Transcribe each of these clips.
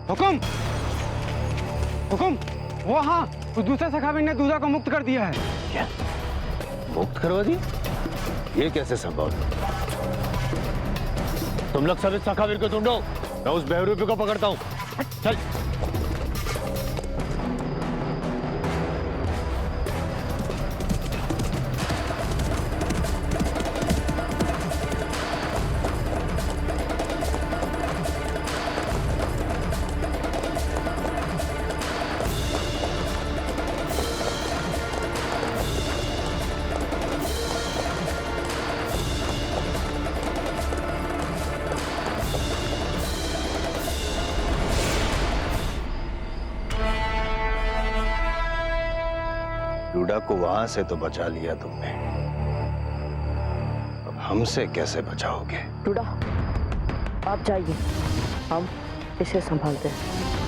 हुकुम, हुकुम, वो हाँ, उस दूसरे सखावीर ने दूजा को मुक्त कर दिया है। क्या? मुक्त करवा दिया? ये कैसे संभव? तुम लोग सब इस सखावीर को ढूंढो, मैं उस बेवरूपी को पकड़ता हूँ। चल। डूडा को वहां से तो बचा लिया तुमने, अब हमसे कैसे बचाओगे? डूडा, आप जाइए, हम इसे संभालते हैं।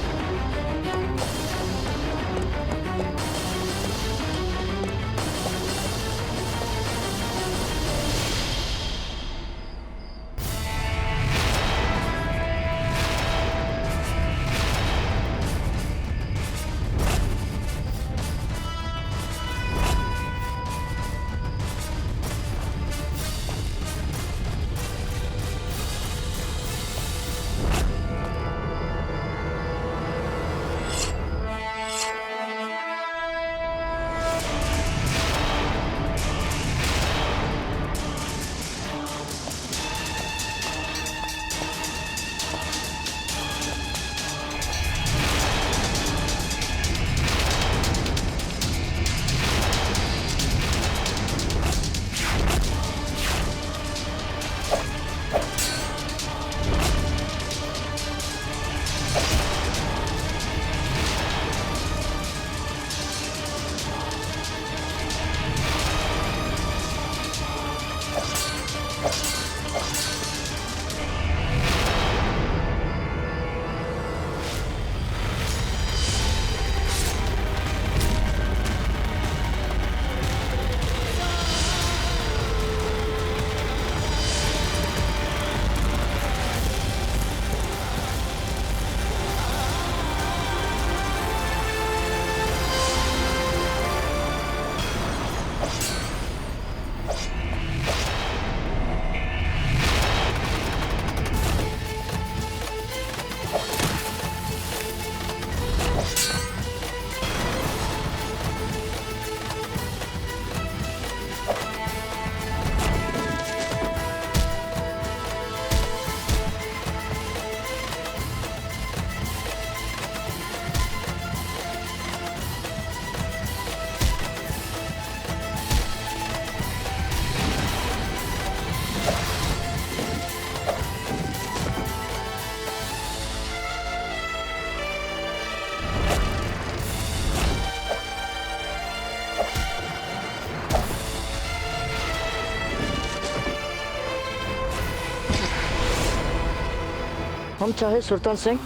हम चाहे सुल्तान सिंह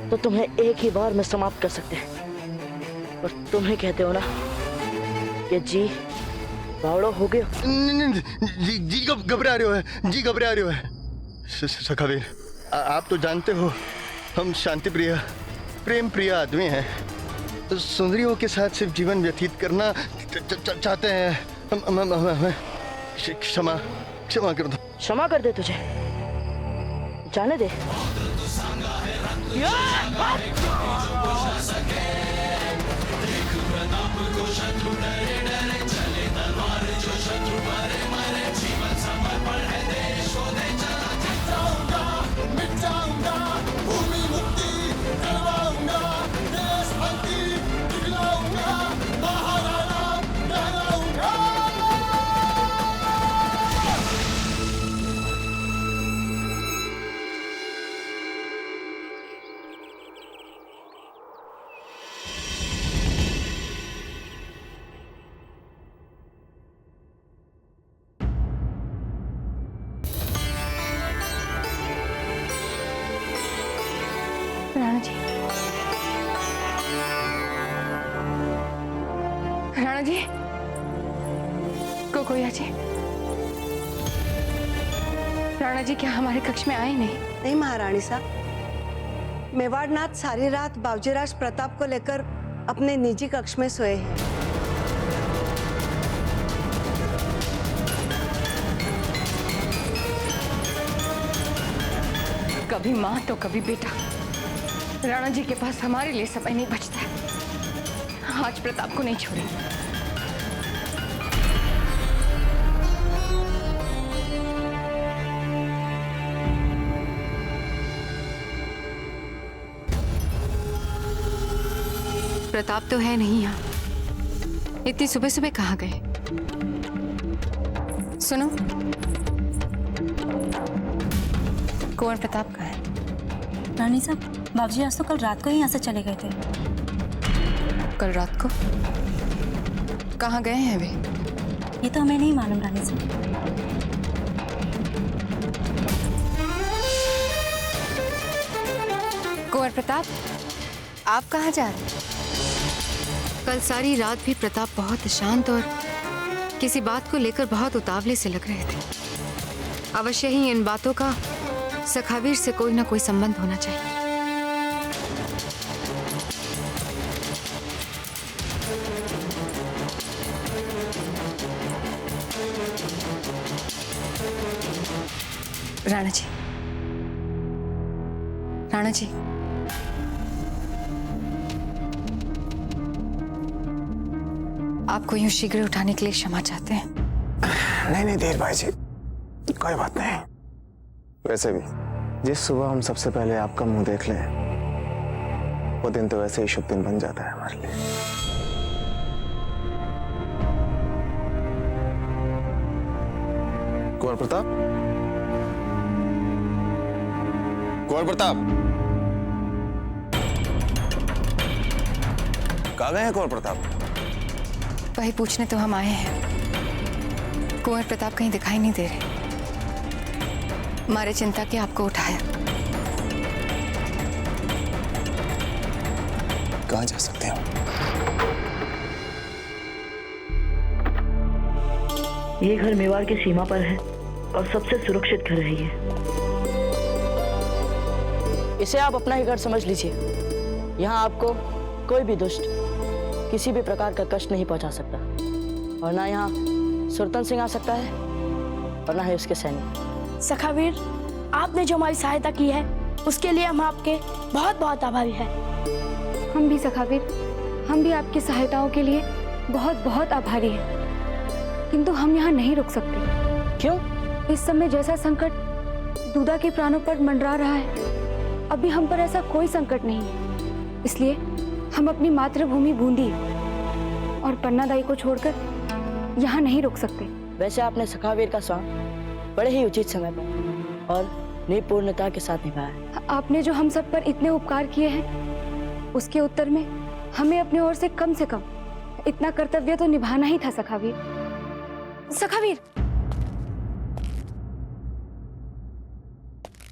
तो तुम्हें एक ही बार में समाप्त कर सकते हैं, पर तुम्हें कहते हो ना कि जी बावड़ो हो गए। जी घबरा रहे हो, जी घबरा रहे हो। सखावीर, आप तो जानते हो हम शांति प्रिय प्रेम प्रिय आदमी हैं, तो सुंदरियों के साथ सिर्फ जीवन व्यतीत करना चाहते हैं। हमें क्षमा कर दो। क्षमा कर दे तुझे, जाने दे। राणा जी, राणा जी, कोकोया जी, राणा जी क्या हमारे कक्ष में आए नहीं? नहीं महारानी साहब, मेवाड़नाथ सारी रात बावजीराज प्रताप को लेकर अपने निजी कक्ष में सोए हैं। कभी माँ तो कभी बेटा। राणा जी के पास हमारे लिए समय नहीं बचता है। आज प्रताप को नहीं छोड़ेंगे। प्रताप तो है नहीं यहाँ। इतनी सुबह सुबह कहाँ गए? सुनो, कुंवर प्रताप कहाँ है? रानी साहब, बाबूजी आज तो कल रात को ही यहाँ से चले गए थे। कल रात को? कहाँ गए हैं वे? ये तो हमें नहीं मालूम रानी साहब। कुंवर प्रताप, आप कहाँ जा रहे हैं? कल सारी रात भी प्रताप बहुत शांत और किसी बात को लेकर बहुत उतावले से लग रहे थे। अवश्य ही इन बातों का सखावीर से कोई ना कोई संबंध होना चाहिए। राणा जी, राणा जी, आपको यूं शीघ्र उठाने के लिए क्षमा चाहते हैं। नहीं धीर भाई जी, कोई बात नहीं। वैसे भी जिस सुबह हम सबसे पहले आपका मुंह देख लें, वो दिन तो वैसे ही शुभ दिन बन जाता है हमारे लिए। कुंवर प्रताप, कुंवर प्रताप, कहाँ गए हैं कुंवर प्रताप? वही पूछने तो हम आए हैं। कुंवर प्रताप कहीं दिखाई नहीं दे रहे। हमारे चिंता के आपको उठाया। कहाँ जा सकते हैं? ये घर मेवाड़ की सीमा पर है और सबसे सुरक्षित घर है ये। इसे आप अपना ही घर समझ लीजिए। यहाँ आपको कोई भी दुष्ट किसी भी प्रकार का कष्ट नहीं पहुंचा सकता, और ना यहाँ सुरतन सिंह आ सकता है और ना ही उसके सैनिक। सखावीर, आपने जो हमारी सहायता की है उसके लिए हम आपके बहुत बहुत आभारी हैं। हम भी सखावीर, हम भी आपकी सहायताओं के लिए बहुत बहुत आभारी हैं। किंतु हम यहाँ नहीं रुक सकते। क्यों? इस समय जैसा संकट दूधा के प्राणों पर मंडरा रहा है, अभी हम पर ऐसा कोई संकट नहीं है। इसलिए हम अपनी मातृभूमि बूंदी और पन्नादाई को छोड़कर यहाँ नहीं रुक सकते। वैसे आपने सखावीर का स्वांग बड़े ही उचित समय पर और निपुणता के साथ निभाया है। आपने जो हम सब पर इतने उपकार किए हैं, उसके उत्तर में हमें अपने ओर से कम इतना कर्तव्य तो निभाना ही था सखावीर। सखावीर,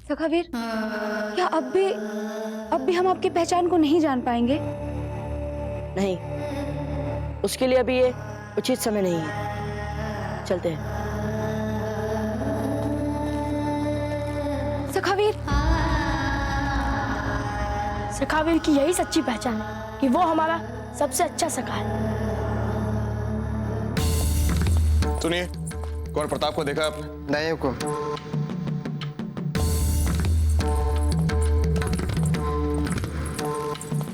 सखावीर, क्या अब भी हम आपकी पहचान को नहीं जान पाएंगे? नहीं, उसके लिए अभी ये उचित समय नहीं है। चलते हैं। सखावीर, सखावीर की यही सच्ची पहचान है कि वो हमारा सबसे अच्छा सखा है। सुनिए, कुंवर प्रताप को देखा आपने? नहीं हुकुम।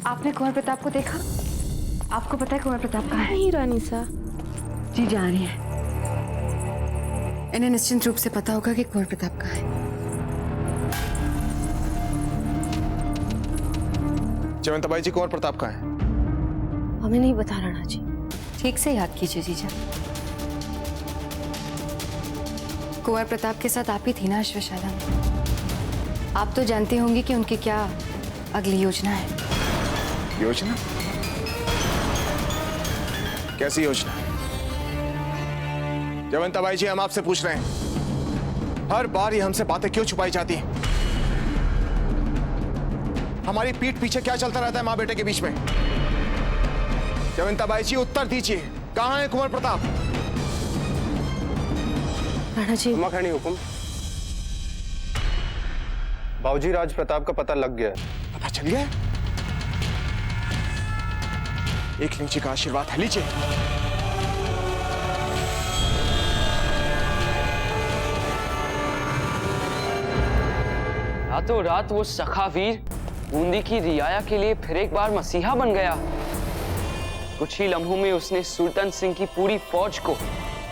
आपने कुंवर प्रताप को देखा? आपको पता है कुंवर प्रताप कहाँ है? नहीं रानी साहब। जी जा रही है। इन्हें निश्चिंत रूप से पता होगा कि कुंवर प्रताप कहाँ है। जयवंताबाई जी, कुंवर प्रताप कहाँ है? हमें नहीं बता राणा जी। ठीक से याद कीजिए जीजा। कुंवर प्रताप के साथ आप ही थी ना अश्वशाला में। आप तो जानती होंगी कि उनकी क्या अगली योजना है। योजना? कैसी योजना? जयवंताबाई जी, हम आपसे पूछ रहे हैं, हर बार ये हमसे बातें क्यों छुपाई जाती हैं? हमारी पीठ पीछे क्या चलता रहता है माँ बेटे के बीच में? जयवंताबाई जी, उत्तर दीजिए, कहाँ है कुंवर प्रताप? राणा जी, हुकुम। बाबूजी राज प्रताप का पता लग गया है। पता चल गया? एक लीची का आशीर्वाद है, लीजिए। रातों रात वो सखावीर बूंदी की रियाया के लिए फिर एक बार मसीहा बन गया। कुछ ही लम्हों में उसने सुल्तान सिंह की पूरी फौज को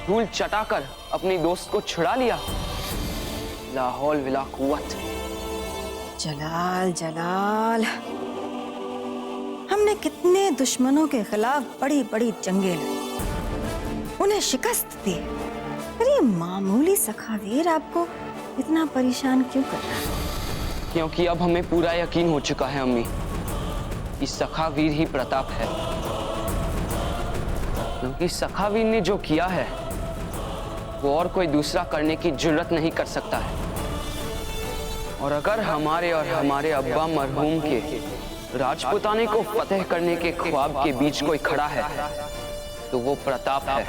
धूल चटाकर अपने दोस्त को छुड़ा लिया। ला हौल वला कुव्वत। जलाल जलाल, हमने कितने दुश्मनों के खिलाफ बड़ी बड़ी जंगें लड़ी, उन्हें शिकस्त दी, पर ये मामूली सखावीर आपको इतना परेशान क्यों कर रहा है? क्योंकि अब हमें पूरा यकीन हो चुका है अम्मी, कि सखावीर ही प्रताप है। क्योंकि सखावीर ने जो किया है वो और कोई दूसरा करने की जुर्रत नहीं कर सकता है। और अगर हमारे और हमारे अब्बा मरहूम के राजपुताने को फतेह करने के ख्वाब के बीच कोई खड़ा है तो वो प्रताप है।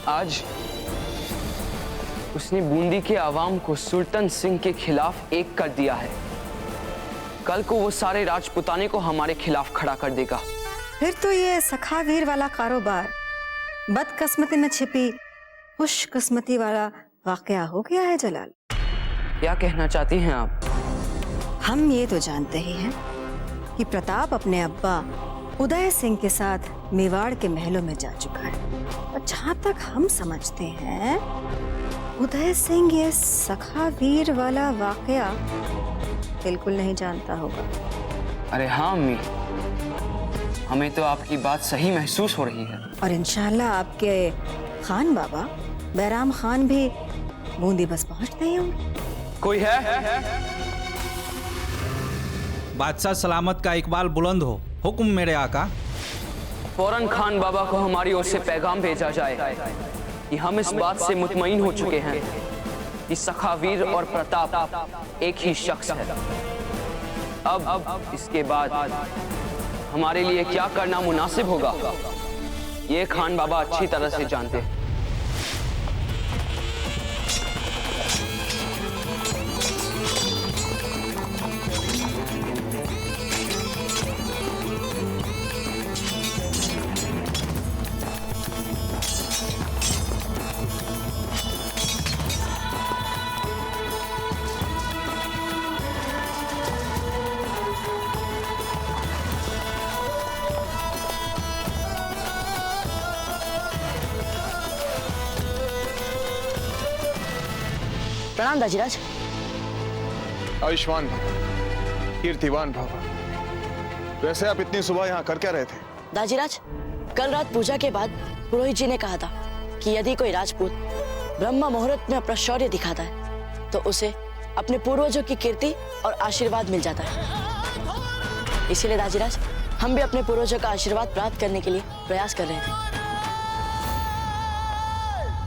आज उसने बूंदी के आवाम को सुल्तान सिंह के खिलाफ एक कर दिया है। कल को वो सारे राजपुताने को हमारे खिलाफ खड़ा कर देगा। फिर तो ये सखावीर वाला कारोबार बदकिस्मती में छिपी खुशकिस्मती वाला वाकया हो गया है जलाल। क्या कहना चाहती हैं आप? हम ये तो जानते ही हैं कि प्रताप अपने अब्बा उदय सिंह के साथ मेवाड़ के महलों में जा चुका है, और जहाँ तक हम समझते हैं उदय सिंह ये सखावीर वाला वाकया बिल्कुल नहीं जानता होगा। अरे हाँ अम्मी, हमें तो आपकी बात सही महसूस हो रही है। और इंशाल्लाह आपके खान बाबा बैराम खान भी बूंदी बस पहुंचते ही होंगे। कोई है? बादशाह सलामत का इकबाल बुलंद हो। हुक्म मेरे आका। फौरन खान बाबा को हमारी ओर से पैगाम भेजा जाए कि हम इस बात से मुतमईन हो चुके हैं कि सखावीर और प्रताप एक ही शख्स है। अब इसके बाद हमारे लिए क्या करना मुनासिब होगा ये खान बाबा अच्छी तरह से जानते हैं। प्रणाम दाजीराज। आयुष्मान कीर्तिवान भव। वैसे आप इतनी सुबह यहाँ कर क्या रहे थे? दाजीराज, कल रात पूजा के बाद पुरोहित जी ने कहा था कि यदि कोई राजपूत ब्रह्म मुहूर्त में अपना शौर्य दिखाता है तो उसे अपने पूर्वजों की कीर्ति और आशीर्वाद मिल जाता है। इसीलिए दाजीराज, हम भी अपने पूर्वजों का आशीर्वाद प्राप्त करने के लिए प्रयास कर रहे थे।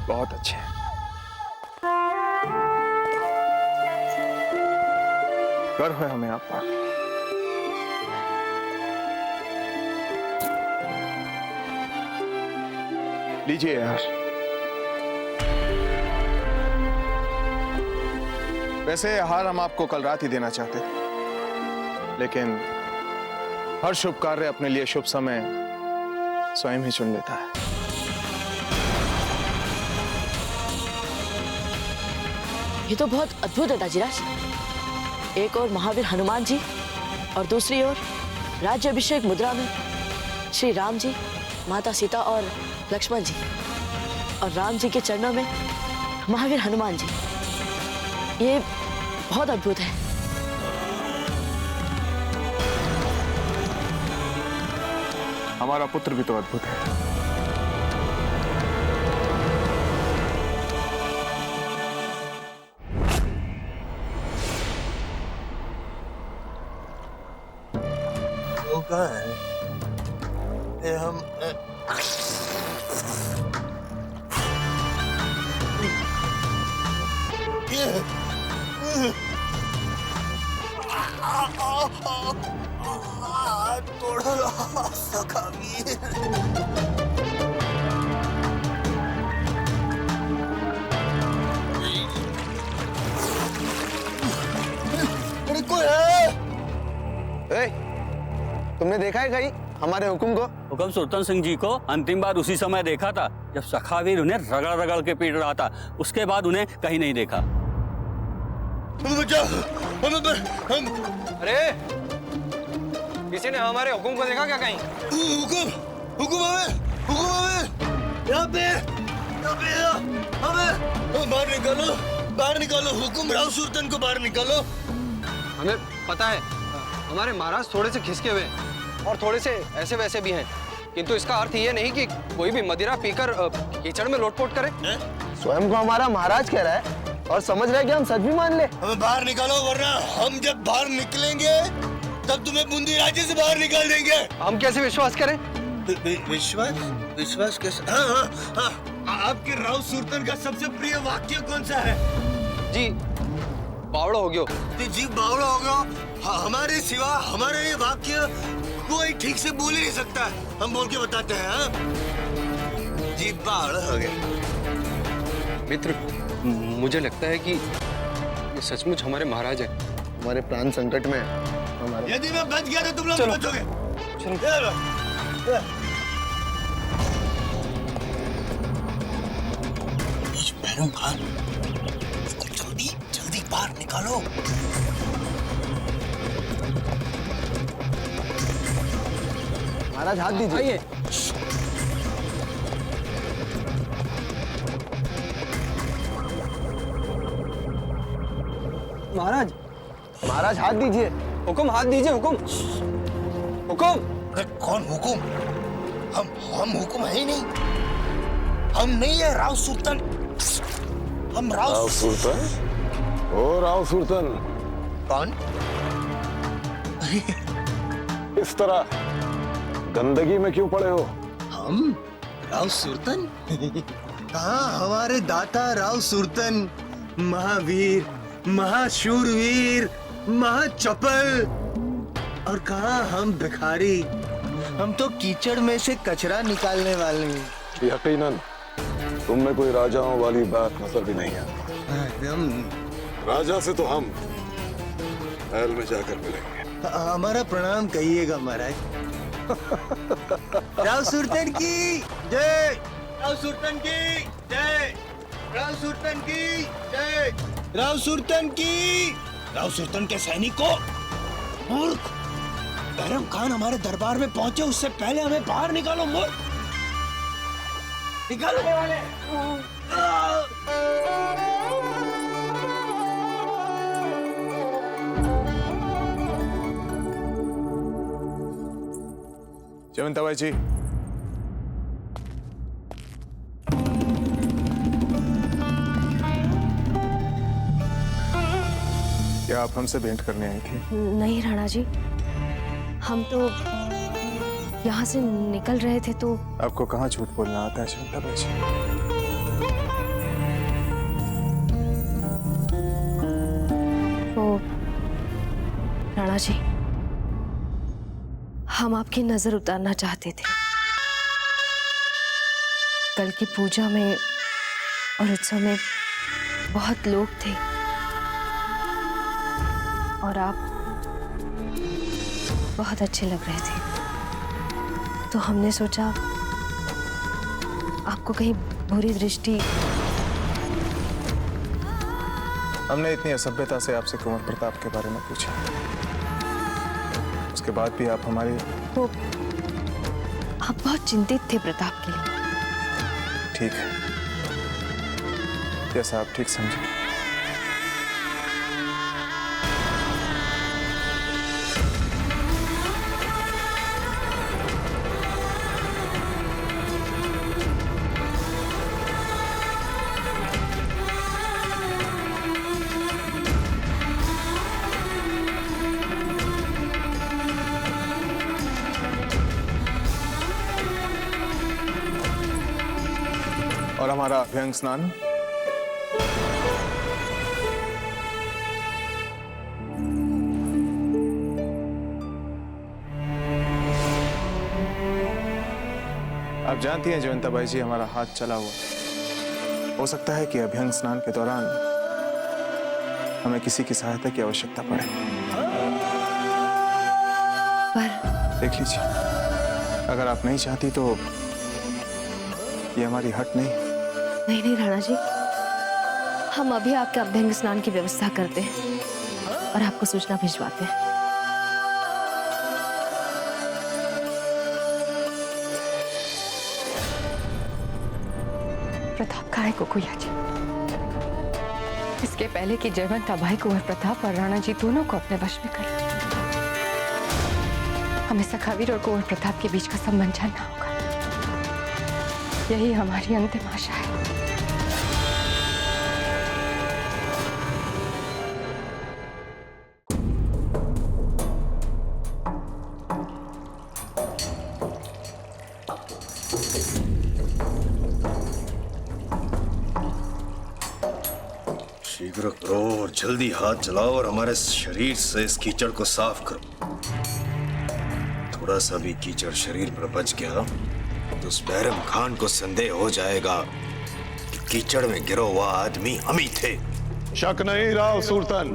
बहुत अच्छे। गर्व है हमें आप पर। लीजिए यार। वैसे हार हम आपको कल रात ही देना चाहते थे, लेकिन हर शुभ कार्य अपने लिए शुभ समय स्वयं ही चुन लेता है। ये तो बहुत अद्भुत है दाजीराज। एक और महावीर हनुमान जी और दूसरी ओर राज्याभिषेक मुद्रा में श्री राम जी, माता सीता और लक्ष्मण जी, और राम जी के चरणों में महावीर हनुमान जी। ये बहुत अद्भुत है। हमारा पुत्र भी तो अद्भुत है। कहाँ है? ये हम थोड़ा सखावीर। कोई है? तुमने देखा है कहीं हमारे हुक्म को? हुक्म सुल्तान सिंह जी को अंतिम बार उसी समय देखा था जब सखावीर उन्हें रगड़ रगड़ के पीट रहा था। उसके बाद उन्हें कहीं नहीं देखा। अरे किसी ने हमारे हुक्म को देखा क्या कहीं? हुकुम हुकुम यहाँ पे हमें बाहर निकालो हुकुम राव सुल्तान को बाहर निकालो। हमें पता है हमारे महाराज थोड़े से खिसके हुए और थोड़े से ऐसे वैसे भी हैं, किंतु इसका अर्थ ये नहीं कि कोई भी मदिरा पीकर कीचड़ में लोटपोट करे। स्वयं को हमारा महाराज कह रहा है और समझ रहा है कि हम सच भी मान ले। हमें बाहर निकालो वरना हम जब बाहर निकलेंगे तब तुम्हें बूंदी राज्य से बाहर निकाल देंगे। हम कैसे विश्वास करें? विश्वास कैसे? हाँ। आपके राव सुल्तान का सबसे प्रिय वाक्य कौन सा है? जी बावड़ो हो गयो। जी बावड़ो हो गयो। हमारे सिवा हमारे ये वाक्य कोई ठीक से बोल ही नहीं सकता। हम बोल के बताते हैं। हाँ? जी बावड़ो हो गए। मित्र, मुझे लगता है कि ये सचमुच हमारे महाराज हैं। हमारे प्राण संकट में हमारे। यदि मैं बच गया तो तुम लोग बचोगे। बैरम खान, इसको जल्दी बाहर निकालो। महाराज हाथ दीजिए। आइए। महाराज हाथ दीजिए। हुकुम हाथ दीजिए। हुकुम। अरे कौन हुकुम? हम हुकुम है ही नहीं। हम नहीं है राव सुल्तान। हम राव सुल्तान। ओ राव सुल्तान। कौन? इस तरह गंदगी में क्यों पड़े हो? हम राव सुल्तान? कहाँ हमारे दाता राव सुल्तान महावीर, महाशूरवीर, महाचपल, और कहाँ हम भिखारी। हम तो कीचड़ में से कचरा निकालने वाले हैं। यकीनन तुम में कोई राजाओं वाली बात नजर भी नहीं आती। राजा से तो हम महल में जाकर मिलेंगे। हमारा प्रणाम कहिएगा महाराज। राव सुल्तान की जय। राव सुल्तान की जय। राव सुल्तान की जय। राव सुल्तान की। राव सुल्तान के सैनिकों, मूर्ख! बैरम खान हमारे दरबार में पहुंचे उससे पहले हमें बाहर निकालो। मूर्ख, निकालो वाले। जयवंताबाई जी, क्या आप हमसे भेंट करने आई थी? नहीं राणा जी, हम तो यहाँ से निकल रहे थे तो। आपको कहाँ झूठ बोलना आता है जयवंताबाई जी? तो राणा जी, हम आपकी नजर उतारना चाहते थे। कल की पूजा में और उत्सव में बहुत लोग थे और आप बहुत अच्छे लग रहे थे, तो हमने सोचा आपको कहीं बुरी दृष्टि। हमने इतनी असभ्यता से आपसे कुंवर प्रताप के बारे में पूछा, उसके बाद भी आप हमारी। तो आप बहुत चिंतित थे प्रताप के लिए। ठीक है, जैसा आप ठीक समझे। और हमारा अभ्यंग स्नान। आप जानती हैं जयवंताबाई जी, हमारा हाथ चला हुआ। हो सकता है कि अभ्यंग स्नान के दौरान हमें किसी की सहायता की आवश्यकता पड़े। पर देख लीजिए, अगर आप नहीं चाहती तो ये हमारी हट नहीं। नहीं नहीं राणा जी, हम अभी आपके अभ्यंग स्नान की व्यवस्था करते हैं और आपको सूचना भिजवाते हैं। प्रताप कहाँ है कुकुया जी? इसके पहले कि जयवंत अभय कुंवर प्रताप और राणा जी दोनों को अपने वश में कर, हमें सखावीर और कुंवर प्रताप के बीच का संबंध जानना होगा। यही हमारी अंतिम आशा है। शीघ्र करो और जल्दी हाथ चलाओ और हमारे शरीर से इस कीचड़ को साफ करो। थोड़ा सा भी कीचड़ शरीर पर बच गया तो उस बैरम खान को संदेह हो जाएगा कि कीचड़ में गिरा हुआ आदमी हम ही थे। शक नहीं राव सुल्तान,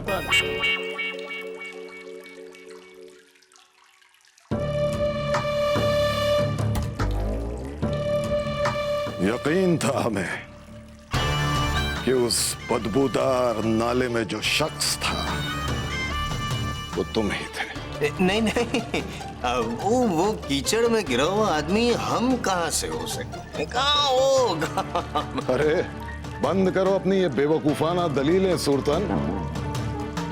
यकीन था हमें कि उस बदबूदार नाले में जो शख्स था वो तुम ही थे। नहीं नहीं, वो कीचड़ में गिरा हुआ आदमी हम कहां से हो सकते, कहां होगा? अरे बंद करो अपनी ये बेवकूफाना दलीलें सुल्तान।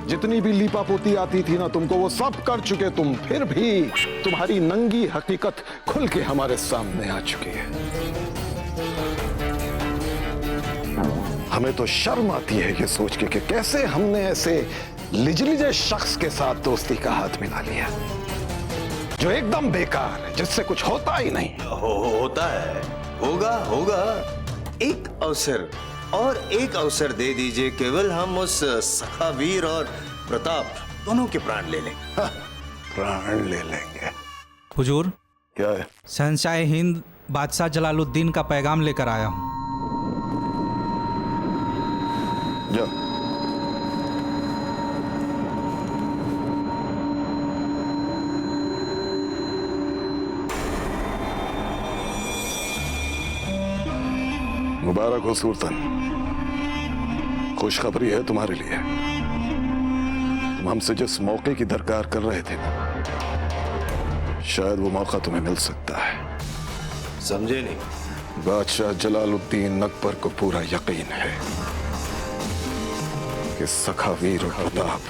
जितनी भी लीपापोती आती थी ना तुमको, वो सब कर चुके तुम, फिर भी तुम्हारी नंगी हकीकत खुल के हमारे सामने आ चुकी है। हमें तो शर्म आती है ये सोच के कि कैसे हमने ऐसे लिजलिजे शख्स के साथ दोस्ती का हाथ मिला लिया, जो एकदम बेकार है, जिससे कुछ होता ही नहीं। होता है, होगा। एक अवसर दे दीजिए, केवल हम उस सखावीर और प्रताप दोनों के प्राण ले लेंगे। प्राण ले लेंगे? हुजूर, क्या है? शहंशाह हिंद बादशाह जलालुद्दीन का पैगाम लेकर आया हूँ। जाओ। मुबारक हो सुल्तान, खुशखबरी है तुम्हारे लिए। तुम हमसे जिस मौके की दरकार कर रहे थे ना, शायद वो मौका तुम्हें मिल सकता है। समझे नहीं? बादशाह जलालुद्दीन अकबर को पूरा यकीन है कि सखावीर और प्रताप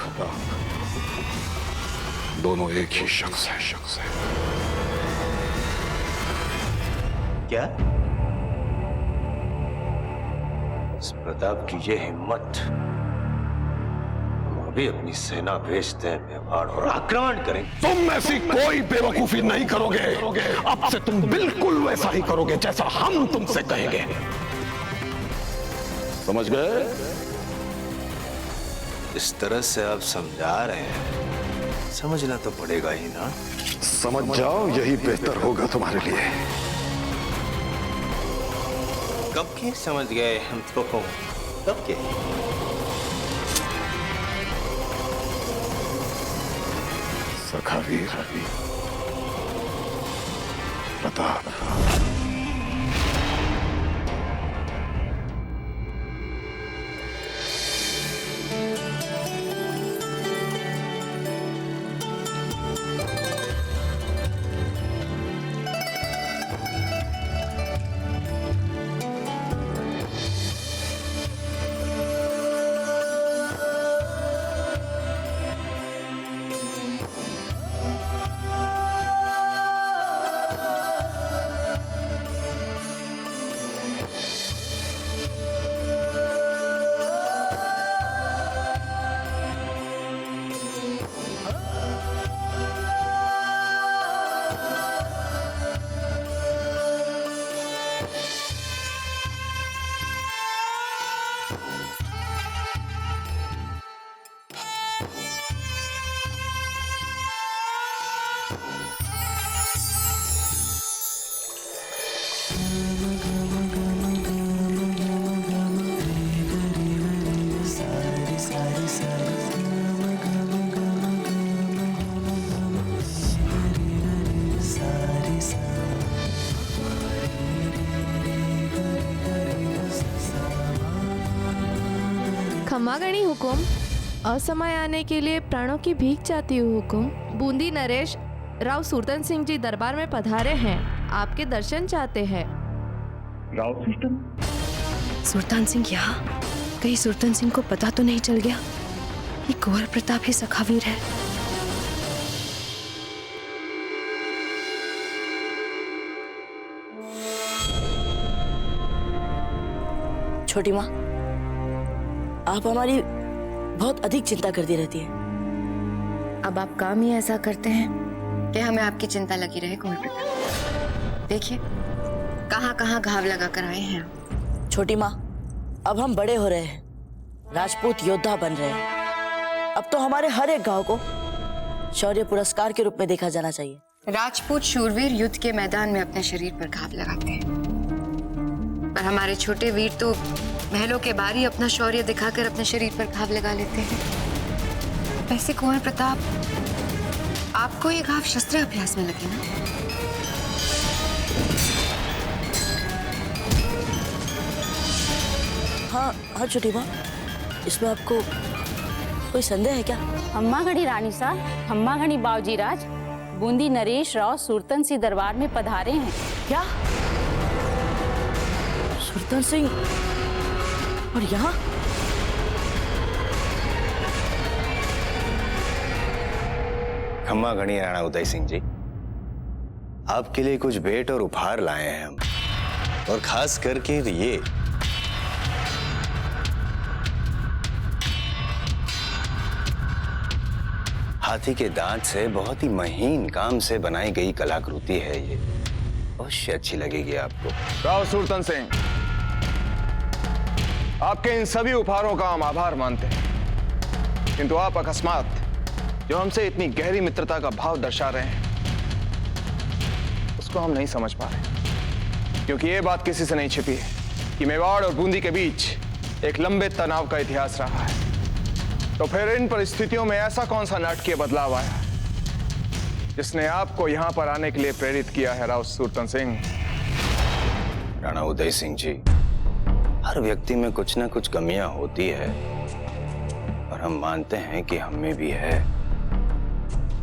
दोनों एक ही शख्स है। क्या? इस प्रताप की ये हिम्मत, हम अभी अपनी सेना भेजते हैं मेवाड़ और आक्रमण करें। तुम ऐसी कोई बेवकूफी नहीं करोगे। अब से तुम बिल्कुल वैसा ही करोगे जैसा हम तुमसे कहेंगे। समझ गए? इस तरह से आप समझा रहे हैं, समझना तो पड़ेगा ही ना। समझ जाओ, यही बेहतर होगा तुम्हारे लिए। कब के समझ गए हम तो, कब के? सखावीर प्रताप, खमागणी हुकुम। असमय आने के लिए प्राणों की भीख चाहती हूँ हुकुम। बूंदी नरेश राव सुरतन सिंह जी दरबार में पधारे हैं, आपके दर्शन चाहते हैं। राव सुरतन? सुल्तान सिंह यहाँ? कहीं सुल्तान सिंह को पता तो नहीं चल गया ये कुंवर प्रताप ही सखावीर है? छोटी माँ, आप हमारी बहुत अधिक चिंता करती रहती है। अब आप काम ही ऐसा करते हैं कि हमें आपकी चिंता लगी रहे कुंवर प्रताप। देखिए कहाँ कहाँ घाव लगा कर आए हैं आप। छोटी माँ, अब हम बड़े हो रहे हैं, राजपूत योद्धा बन रहे हैं। अब तो हमारे हर एक गांव को शौर्य पुरस्कार के रूप में देखा जाना चाहिए। राजपूत शूरवीर युद्ध के मैदान में अपने शरीर पर घाव लगाते हैं, पर हमारे छोटे वीर तो महलों के बाहर ही अपना शौर्य दिखाकर अपने शरीर पर घाव लगा लेते हैं। वैसे कुंवर प्रताप, आपको ये घाव शस्त्र अभ्यास में लगे ना? हाँ हाँ छोटी माँ, इसमें आपको कोई संदेह है क्या? अम्मा घड़ी रानी सा, अम्मा घड़ी बावजी राज, बूंदी नरेश राव सुरतन सिंह दरबार में पधारे हैं। क्या? सुरतन सिंह और यहाँ? खम्मा घड़ी राणा उदय सिंह जी, आपके लिए कुछ भेंट और उपहार लाए हैं हम, और खास करके ये हाथी के दांत से बहुत ही महीन काम से बनाई गई कलाकृति है। ये अवश्य अच्छी लगेगी आपको। राव सुरतन सिंह, आपके इन सभी उपहारों का हम आभार मानते हैं, किंतु आप अकस्मात जो हमसे इतनी गहरी मित्रता का भाव दर्शा रहे हैं उसको हम नहीं समझ पा रहे, क्योंकि ये बात किसी से नहीं छिपी है कि मेवाड़ और बूंदी के बीच एक लंबे तनाव का इतिहास रहा है। तो फिर इन परिस्थितियों में ऐसा कौन सा नाटकीय बदलाव आया जिसने आपको यहां पर आने के लिए प्रेरित किया है राव सुरतन सिंह? राणा उदय सिंह जी, हर व्यक्ति में कुछ ना कुछ कमियां होती है, और हम मानते हैं कि हम में भी है,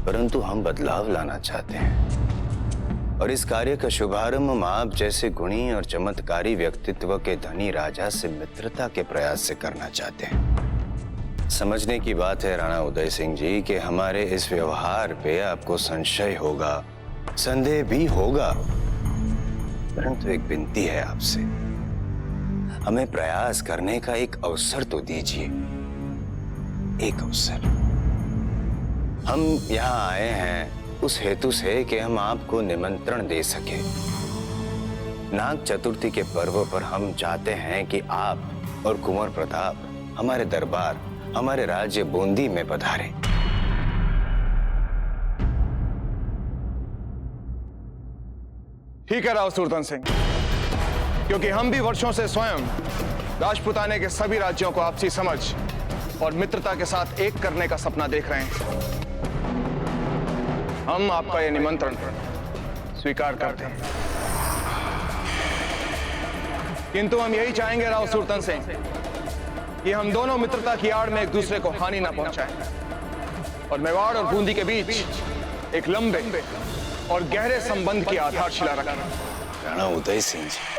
परंतु हम बदलाव लाना चाहते हैं, और इस कार्य का शुभारंभ हम आप जैसे गुणी और चमत्कारी व्यक्तित्व के धनी राजा से मित्रता के प्रयास से करना चाहते हैं। समझने की बात है राणा उदय सिंह जी कि हमारे इस व्यवहार पे आपको संशय होगा, संदेह भी होगा, परंतु एक विनती है आपसे, हमें प्रयास करने का एक अवसर तो दीजिए, एक अवसर। हम यहाँ आए हैं उस हेतु से कि हम आपको निमंत्रण दे सके। नाग चतुर्थी के पर्व पर हम चाहते हैं कि आप और कुंवर प्रताप हमारे दरबार, हमारे राज्य बूंदी में पधारें। ठीक है राव सुरतन सिंह, क्योंकि हम भी वर्षों से स्वयं राजपुताने के सभी राज्यों को आपसी समझ और मित्रता के साथ एक करने का सपना देख रहे हैं। हम आपका यह निमंत्रण स्वीकार करते हैं, किंतु हम यही चाहेंगे राव सुरतन सिंह कि हम दोनों मित्रता की आड़ में एक दूसरे को हानि ना पहुंचाएं, और मेवाड़ और बूंदी के बीच एक लंबे और गहरे संबंध की आधारशिला रखें। राणा उदय सिंह जी,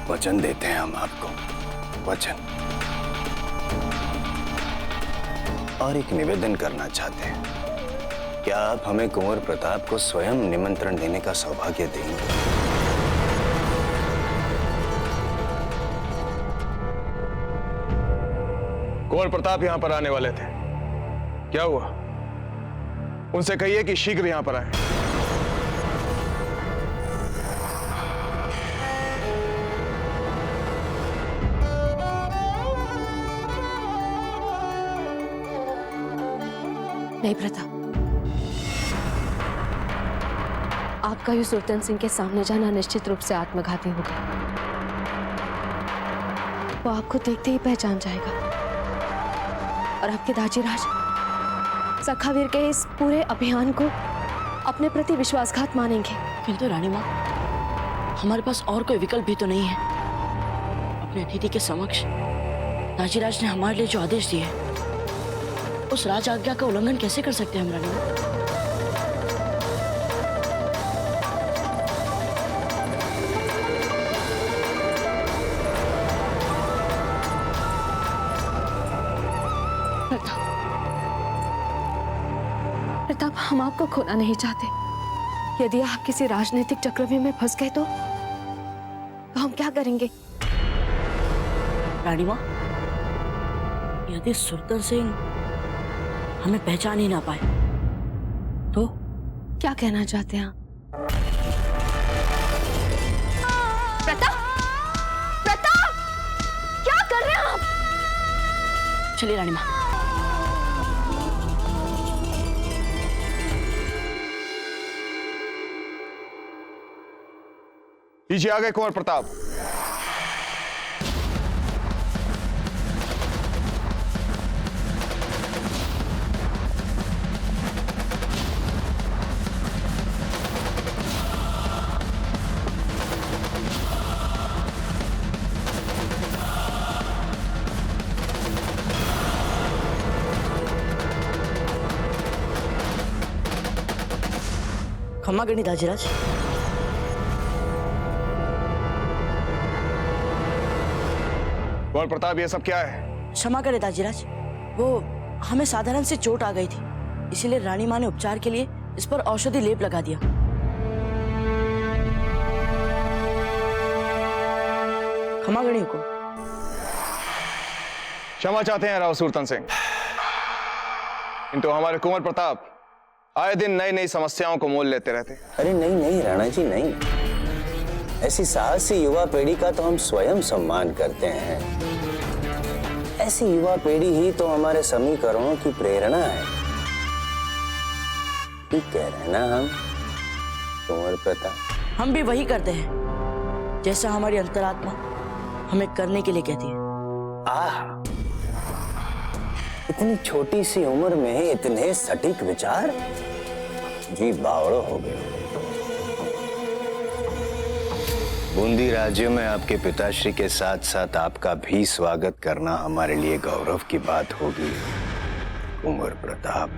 वचन देते हैं हम आपको, वचन, और एक निवेदन करना चाहते हैं। क्या आप हमें कुंवर प्रताप को स्वयं निमंत्रण देने का सौभाग्य देंगे? कुंवर प्रताप यहां पर आने वाले थे, क्या हुआ? उनसे कहिए कि शीघ्र यहां पर आए। नहीं प्रताप, आपका ही सुल्तान सिंह के सामने जाना निश्चित रूप से आत्मघाती होगा। वो आपको देखते ही पहचान जाएगा, और आपके दाजीराज सखावीर के इस पूरे अभियान को अपने प्रति विश्वासघात मानेंगे। किंतु रानी माँ, हमारे पास और कोई विकल्प भी तो नहीं है। अपने अतिथि के समक्ष राजीराज ने हमारे लिए जो आदेश दिए, उस राज आज्ञा का उल्लंघन कैसे कर सकते हैं हम रानी माँ? प्रताप, हम आपको खोना नहीं चाहते। यदि आप किसी राजनीतिक चक्रव्यूह में फंस गए तो हम क्या करेंगे? रानी माँ, यदि सुरतन सिंह हमें पहचान ही ना पाए तो? क्या कहना चाहते हैं आप? प्रताप! प्रताप! क्या कर रहे हैं आप? चलिए रानी माँ। लीजिए आ गए कुंवर प्रताप। खम्मा गणी दाजीराज। कुंवर प्रताप, ये सब क्या है? क्षमा करें दाजीराज, वो हमें साधारण सी चोट आ गई थी, इसीलिए रानी माँ ने उपचार के लिए इस पर औषधि लेप लगा दिया। क्षमा गणी हुकुम। क्षमा चाहते हैं राव सुरतन सिंह, किंतु हमारे कुंवर प्रताप आए दिन नई नई समस्याओं को मोल लेते रहते। अरे नहीं नहीं राणा जी, नहीं। ऐसी साहसी युवा पीढ़ी का तो हम स्वयं सम्मान करते हैं। ऐसी युवा पीढ़ी ही तो हमारे समीकरणों की प्रेरणा है। ठीक कह रहे हैं ना हम कुंवर प्रताप? हम भी वही करते हैं जैसा हमारी अंतरात्मा हमें करने के लिए कहती है। इतनी छोटी सी उम्र में इतने सटीक विचार, जी बावड़ो हो गए। बूंदी राज्य में आपके पिताश्री के साथ साथ आपका भी स्वागत करना हमारे लिए गौरव की बात होगी कुंवर प्रताप।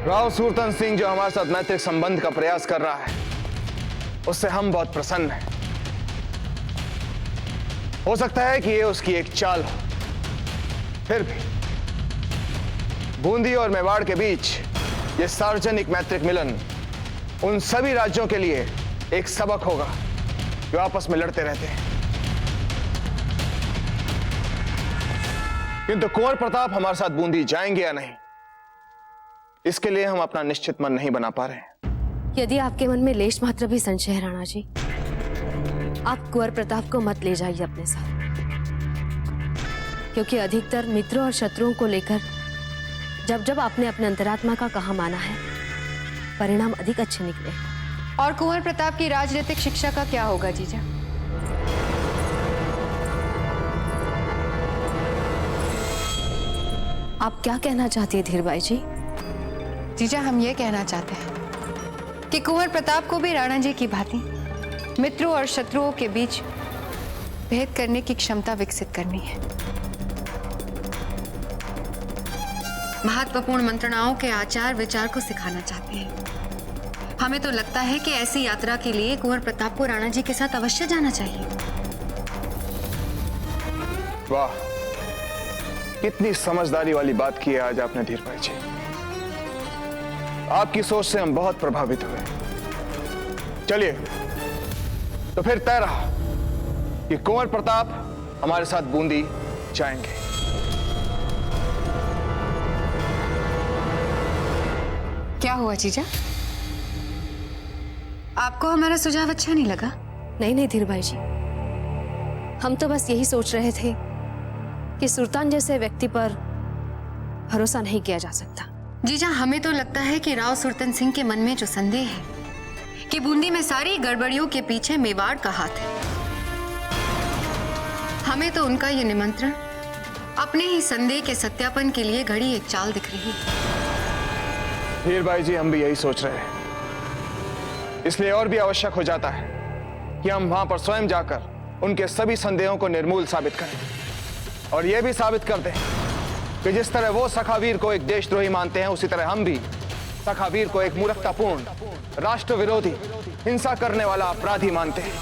राव सुरतन सिंह जो हमारे साथ मैत्रिक संबंध का प्रयास कर रहा है, उससे हम बहुत प्रसन्न हैं। हो सकता है कि ये उसकी एक चाल हो, फिर भी बूंदी और मेवाड़ के बीच ये सार्वजनिक मैत्रिक मिलन उन सभी राज्यों के लिए एक सबक होगा जो आपस में लड़ते रहते हैं। किंतु कुंवर प्रताप हमारे साथ बूंदी जाएंगे या नहीं, इसके लिए हम अपना निश्चित मन नहीं बना पा रहे हैं। यदि आपके मन में लेश मात्र भी संशय है राणा जी, आप कुंवर प्रताप को मत ले जाइए अपने साथ, क्योंकि अधिकतर मित्रों और शत्रुओं को लेकर जब जब आपने अपने अंतरात्मा का कहा माना है, परिणाम अधिक अच्छे निकले। और कुंवर प्रताप की राजनीतिक शिक्षा का क्या होगा जीजा? आप क्या कहना चाहती है धीरबाई जी? जीजा, हम ये कहना चाहते हैं कि कुंवर प्रताप को भी राणा जी की भांति मित्रों और शत्रुओं के बीच भेद करने की क्षमता विकसित करनी है। महत्वपूर्ण मंत्रणाओं के आचार विचार को सिखाना चाहते हैं। हमें तो लगता है कि ऐसी यात्रा के लिए कुंवर प्रताप को राणा जी के साथ अवश्य जाना चाहिए। वाह, कितनी समझदारी वाली बात की है आज आपने धीरबाई जी। आपकी सोच से हम बहुत प्रभावित हुए। चलिए तो फिर तय रहा कि कुंवर प्रताप हमारे साथ बूंदी जाएंगे। क्या हुआ जीजा? आपको हमारा सुझाव अच्छा नहीं लगा? नहीं नहीं धीरबाई जी, हम तो बस यही सोच रहे थे कि सुल्तान जैसे व्यक्ति पर भरोसा नहीं किया जा सकता। जीजा, हमें तो लगता है कि राव सुरतन सिंह के मन में जो संदेह है कि बूंदी में सारी गड़बड़ियों के पीछे मेवाड़ का हाथ है। हमें तो उनका ये निमंत्रण अपने ही संदेह के सत्यापन के लिए घड़ी एक चाल दिख रही है। हीर भाई जी, हम भी यही सोच रहे हैं। इसलिए और भी आवश्यक हो जाता है कि हम वहां पर स्वयं जाकर उनके सभी संदेहों को निर्मूल साबित करें और यह भी साबित कर दें कि जिस तरह वो सखावीर को एक देशद्रोही मानते हैं, उसी तरह हम भी सखावीर को एक मूर्खतापूर्ण, राष्ट्र विरोधी, हिंसा करने वाला अपराधी मानते हैं।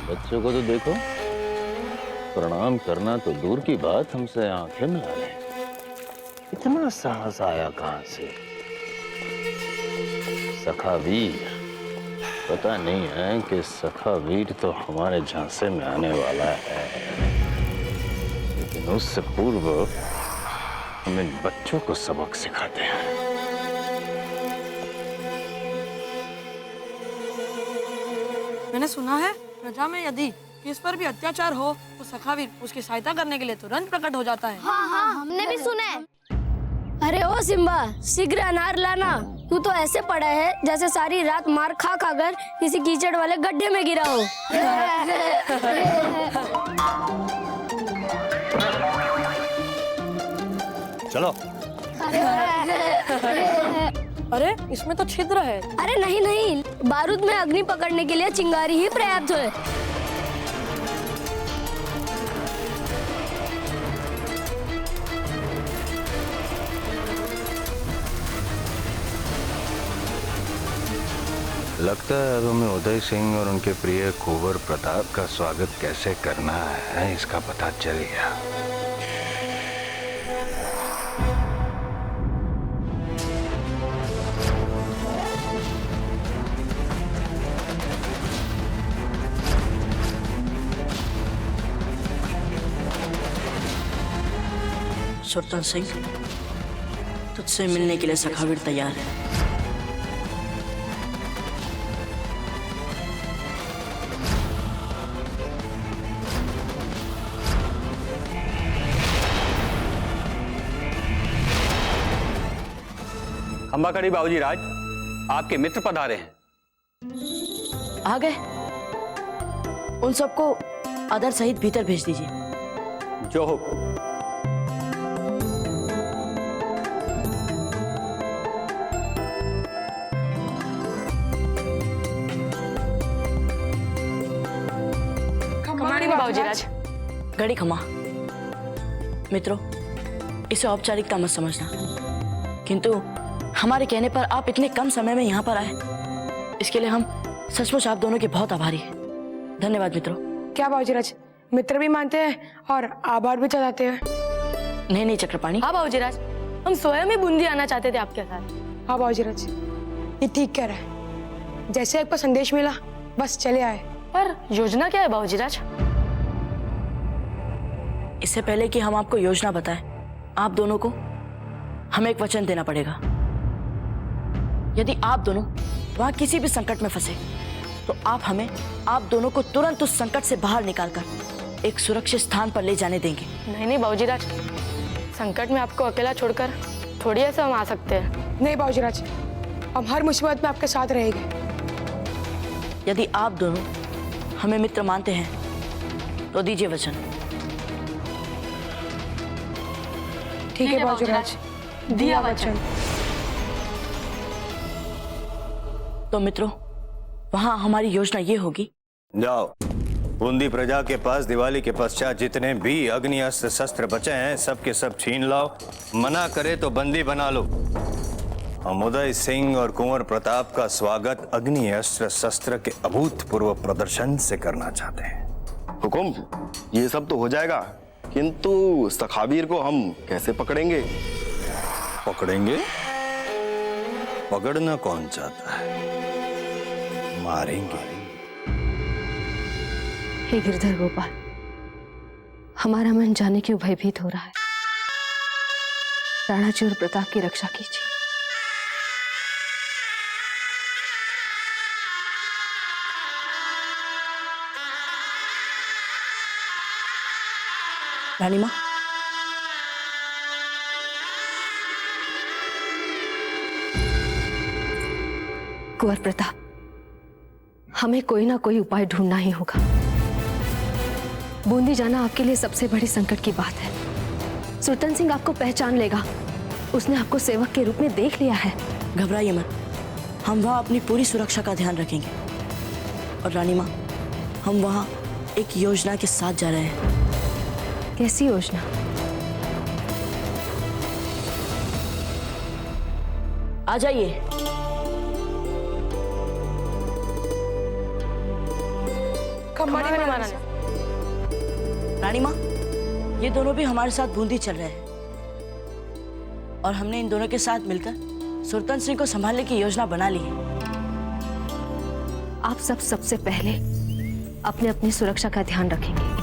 बच्चों को तो देखो, प्रणाम करना तो दूर की बात, हमसे आंखें मिला रहे। इतना साहस आया कहां से? सखावीर, पता नहीं है कि सखावीर तो हमारे झांसे में आने वाला है, लेकिन उससे पूर्व हम इन बच्चों को सबक सिखाते हैं। मैंने सुना है प्रजा में यदि किस पर भी अत्याचार हो तो सखावीर उसकी सहायता करने के लिए तुरंत प्रकट हो जाता है। हाँ हाँ, हमने भी सुना है। अरे ओ सिम्बा, शीघ्र अनार लाना। तू तो ऐसे पड़ा है जैसे सारी रात मार खा खाकर किसी कीचड़ वाले गड्ढे में गिरा हो। चलो। अरे इसमें तो छिद्र है। अरे नहीं नहीं, बारूद में अग्नि पकड़ने के लिए चिंगारी ही पर्याप्त है। लगता है अब हमें उदय सिंह और उनके प्रिय कुंवर प्रताप का स्वागत कैसे करना है, इसका पता चल गया। सुल्तान सिंह, तुझसे मिलने के लिए सखावीर तैयार है। खंबाकड़ी बाबूजी राज, आपके मित्र पधारे हैं। आ गए? उन सबको आदर सहित भीतर भेज दीजिए। जो हुक्म। बाबूजीराज, घड़ी खमा। मित्रों, इसे औपचारिकता मत समझना, किंतु हमारे कहने पर आप इतने कम समय में यहाँ पर आए, इसके लिए हम सचमुच आप दोनों के बहुत आभारी हैं। धन्यवाद मित्रों। क्या बाबूजीराज, मित्र भी मानते हैं और आभार भी जताते हैं। नहीं नहीं चक्रपाणी। हाँ बाबूजीराज, हम स्वयं ही बूंदी आना चाहते थे आपके साथ। हाँ बाबूजीराज, ये ठीक कह रहा है। जैसे आपको संदेश मिला, बस चले आए। पर योजना क्या है बाबूजीराज? इससे पहले कि हम आपको योजना बताएं, आप दोनों को हमें एक वचन देना पड़ेगा। यदि आप दोनों वहां किसी भी संकट में फंसे तो आप दोनों को तुरंत उस संकट से बाहर निकालकर एक सुरक्षित स्थान पर ले जाने देंगे। नहीं नहीं बाबूजीराज, संकट में आपको अकेला छोड़कर थोड़ी ऐसे हम आ सकते हैं। नहीं बाबूजीराज, हम हर मुसीबत में आपके साथ रहेंगे। यदि आप दोनों हमें मित्र मानते हैं तो दीजिए वचन। ठीक है बाबूजीराज, दिया वचन। तो मित्रों, वहां हमारी योजना ये होगी। जाओ, बूंदी प्रजा के पास दिवाली के पश्चात जितने भी अग्नि अस्त्र शस्त्र बचे हैं, सब के सब छीन लाओ। मना करे तो बंदी बना लो। हम उदय सिंह और कुंवर प्रताप का स्वागत अग्नि अस्त्र शस्त्र के अभूतपूर्व प्रदर्शन से करना चाहते हैं। हुकुम, ये सब तो हो जाएगा, किंतु सखावीर को हम कैसे पकड़ेंगे? पकड़ेंगे? पकड़ना कौन चाहता है? मारेंगे। हे गिरधर गोपाल, हमारा मन जाने क्यों भयभीत हो रहा है। राणा जी और प्रताप की रक्षा कीजिए। रानी माँ, कुंवर प्रताप, हमें कोई ना कोई उपाय ढूंढना ही होगा। बूंदी जाना आपके लिए सबसे बड़ी संकट की बात है। सुल्तान सिंह आपको पहचान लेगा, उसने आपको सेवक के रूप में देख लिया है। घबराइए मत, हम वहाँ अपनी पूरी सुरक्षा का ध्यान रखेंगे। और रानी माँ, हम वहाँ एक योजना के साथ जा रहे हैं। कैसी योजना? आ जाइए। रानी माँ, ये दोनों भी हमारे साथ बूंदी चल रहे हैं और हमने इन दोनों के साथ मिलकर सुल्तान सिंह को संभालने की योजना बना ली है। आप सबसे पहले अपने अपनी सुरक्षा का ध्यान रखेंगे।